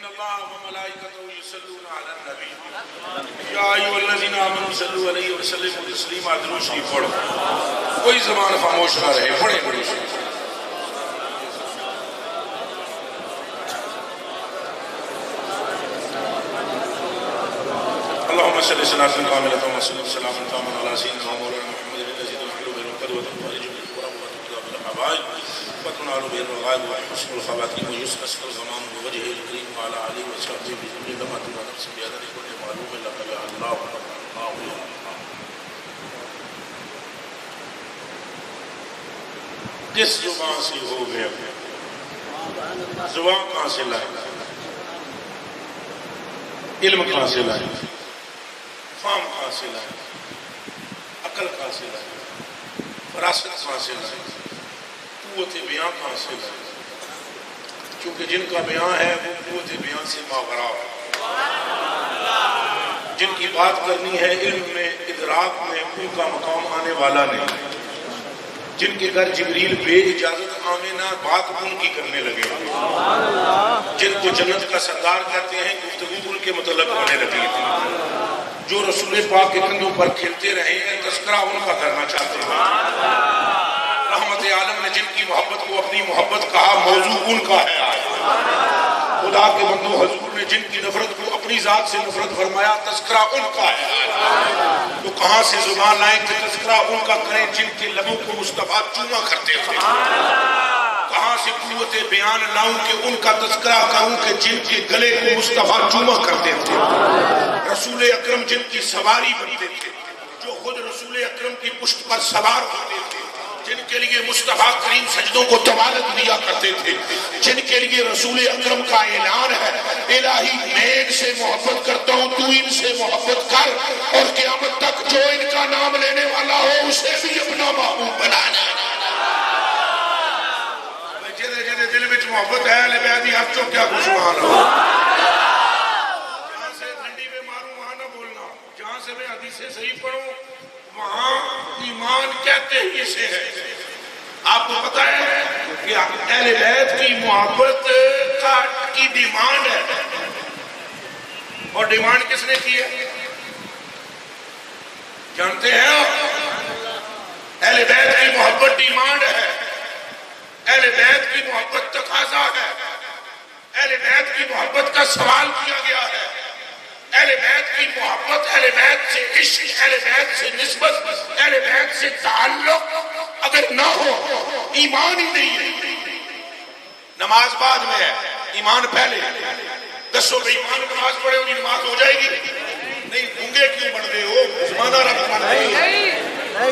ان اللہ وملائکتہ یصلون علی النبی یا ایھا الذین آمنوا صلوا علیہ وسلموا تسلیما. درود شریف پڑھو. کوئی زبان خاموش نہ رہے. پڑھیں درود شریف. اللهم صل صلاة كاملة وسلم سلاما تاما على سيدنا ومولانا محمد الذي تنحل به القدوة وتفرج به الكرم وتقضى به الحوائج وتنال به الرغائب وحسن الخواتيم ويستسقى الغمام بوجهه الكريم وعلى آله وصحبه بكل لمحة ونفس بعدد كل معلوم لك يا الله الله يا الله. کس زبان سے ہو گیا؟ زبان کہاں سے لائے؟ علم کہاں سے لائے؟ فام کہاں سے لائے؟ عقل کہاں سے لائے؟ فراست کہاں سے لائے؟ قوت بیان کہاں سے لائے؟ کیونکہ جن کا بیان ہے وہ قوت بیان سے ماورا ہے. جن کی بات کرنی ہے علم میں ادراک میں ان کا مقام آنے والا نہیں. جن کے گھر جبریل بے اجازت آمینہ بات ان کی کرنے لگے. جن کو جنت کا سردار کہتے ہیں گفتگو ان کے متعلق ہونے لگی تھی. جو رسول پاک کے کندھوں پر کھیلتے رہے ہیں تذکرہ ان کا کرنا چاہتے ہیں. رحمت عالم نے جن کی محبت کو اپنی محبت کہا موضوع ان کا ہے. خدا کے بندو حضور نے جن کی نفرت کو اپنی ذات سے نفرت فرمایا تذکرہ ان کا ہے. تو کہاں سے زبان لائیں کہ تذکرہ ان کا کریں جن کے لبوں کو مصطفیٰ چوما کرتے تھے؟ کہاں سے قوت بیان لاؤں کہ ان کا تذکرہ کروں کہ جن کے گلے کو مصطفیٰ چوما کرتے تھے؟ رسول اکرم جن کی سواری بنتے تھے جو خود رسول اکرم کی پشت پر سوار ہوتے تھے. جن کے لیے مصطفیٰ کریم سجدوں کو طوالت دیا کرتے تھے. جن کے لیے رسول اکرم کا اعلان ہے الہی میں ان سے محبت کرتا ہوں تو ان سے محبت کر اور قیامت تک جو ان کا نام لینے والا ہو اسے بھی اپنا محبوب بنانا. جدے جدے دل میں محبت ہے لبیادی ہاتھ چو کیا خوش سبحان اللہ. جہاں سے ٹھنڈی میں ماروں وہاں نہ بولنا. جہاں سے میں حدیثیں صحیح پڑھوں وہاں ایمان کہتے ہی اسے ہے. آپ کو پتا ہے کہ اہل بیت کی محبت کی ڈیمانڈ ہے. اور ڈیمانڈ کس نے کی ہے جانتے ہیں آپ؟ اہل بیت کی محبت ڈیمانڈ ہے. اہل بیت کی محبت تقاضا ہے. اہل بیت کی محبت کا سوال کیا گیا ہے. اہل بیت کی محبت اہل بیت سے عشق اہل بیت سے نسبت اہل بیت سے تعلق اگر نہ ہو ایمان ہی نہیں ہے. نماز بعد میں ہے ایمان پہلے. دسو بھئی ایمان نماز پڑھے ہوگی نماز ہو جائے گی نہیں؟ گونگے کیوں بڑھ رہے ہو؟ زمانہ رب بڑھ رہی ہے.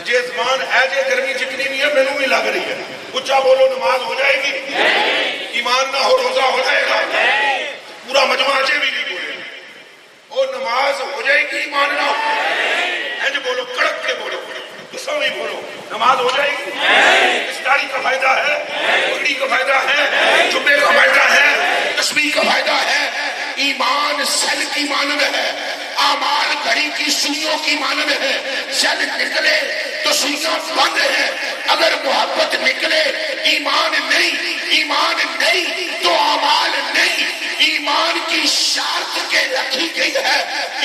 جی زمان ہے جی گرمی جتنی نہیں ہے مینوں بھی لگ رہی ہے. اچھا بولو نماز ہو جائے گی؟ ایمان نہ ہو روزہ ہو جائے گا؟ پورا مجمع اچھے بھی نہیں بولے. اور نماز ہو جائے گی ایمان نہ ہو جو بولو کڑک کے بولو غصہ نہیں بولو. نماز ہو جائے گی؟ اس داڑھی کا فائدہ ہے, پگڑی کا فائدہ ہے, جبے کا فائدہ ہے, تسبیح کا فائدہ ہے. ایمان سیل کی مانند ہے, اعمال گھڑی کی سوئیوں کی مانند ہے. سیل نکلے تو سوئیاں بند ہیں. اگر محبت نکلے ایمان نہیں, ایمان نہیں تو اعمال نہیں. ایمان کی شرط کے رکھی گئی ہے.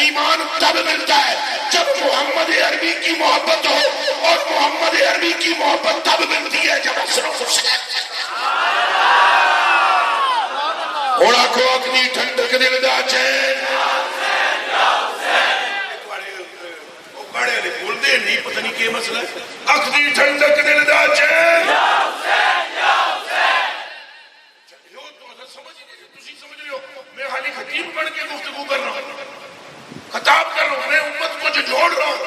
ایمان تب ملتا ہے جب محمد عربی کی محبت ہو, اور محمد عربی کی محبت تب ملتی ہے جب اثر و حسین. اوڑا کو اپنی ٹھنڈک دل دا چین بڑے بول دے نہیں پتہ نہیں کہ مسئلہ ہے. اپنی ٹھنڈک دل دا چین میں خالی خطیب پڑھ کے گفتگو کر رہا ہوں, خطاب کر رہا ہوں. میں امت کو جو جوڑ رہا ہوں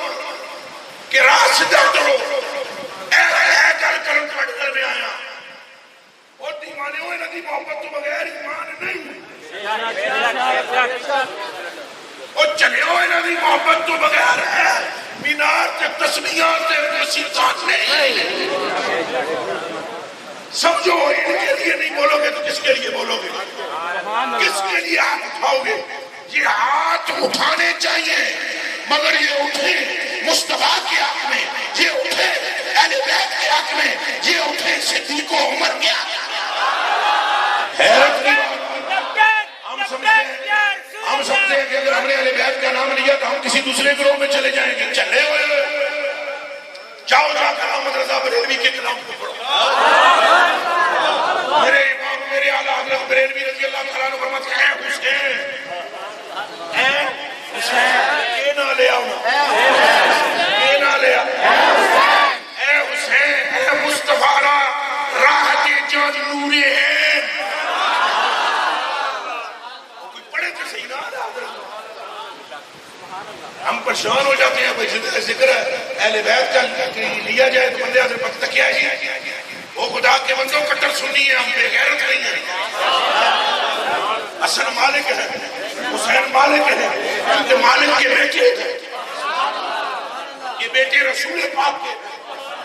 کہ راہ سدھا کرو. اے گل کرم پڑھ کر میں آیا. اور دیوانے ہوئے نبی محبت تو بغیر ایمان نہیں. اور چلے ہوئے نبی محبت تو بغیر ہے مینار کے تسبیحات کے موسیقات نہیں. سمجھو ان کے لیے نہیں بولو گے تو کس کے لیے بولو گے؟ کس کے لیے ہاتھ اٹھاؤ گے؟ یہ ہاتھ اٹھانے چاہیے مگر یہ اٹھے مصطفیٰ کے حق میں, یہ اٹھے اہل بیت کے حق میں, یہ اٹھے صدیق و عمر کے حق میں. حیرت کی بات, نام لیا تو ہم کسی دوسرے گروہ میں چلے جائیں گے. چلے ہوئے جاؤ جا کر احمد رضا بریلوی کے کلام کو پڑھو. میرے امام میرے اعلیٰ حضرت بریلوی رضی اللہ تعالیٰ عنہ فرماتے ہیں اے حسین یہ نہ لے آؤ یہ نہ لے آؤ اے حسین اے مصطفیٰ راحت جان نور ہے. کوئی پڑھے تو صحیح نہ ہم پریشان ہو جاتے ہیں. بھائی ذکر ہے اہل بیت کا لیا جائے تو بندے حضرت پتہ کیا ہے وہ خدا کے بندوں کٹر سنی ہے. ہم بے غیرت نہیں ہیں. حسن مالک ہے حسین مالک ہے کیونکہ مالک کے بیٹے یہ بیٹے رسول پاک کے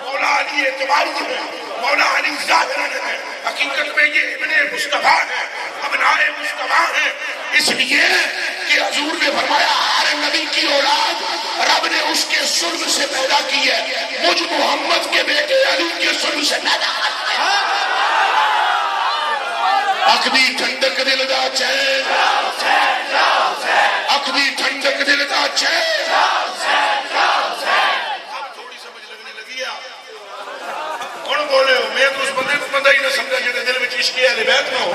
مولا علی اعتباری ہیں مولا علی ظاہران ہیں. حقیقت میں یہ ابن مصطفیٰ ہیں ابنائے مصطفیٰ ہیں. اس لیے کہ حضور نے فرمایا ہر نبی کی اولاد رب نے اس کے سلب سے پیدا کی ہے. مجھ محمد کے بیٹے علی کے سلب سے پیدا کی ہے. اکبی ٹھنڈک دل دا چین اکبی ٹھنڈک دل دا چین. اب تھوڑی سمجھ لگنے لگی ہے. کون بولے ہو؟ میں تو اس بندے کو بندہ ہی نہ سمجھا جنہیں دل میں عشق اہل بیت نہ ہو.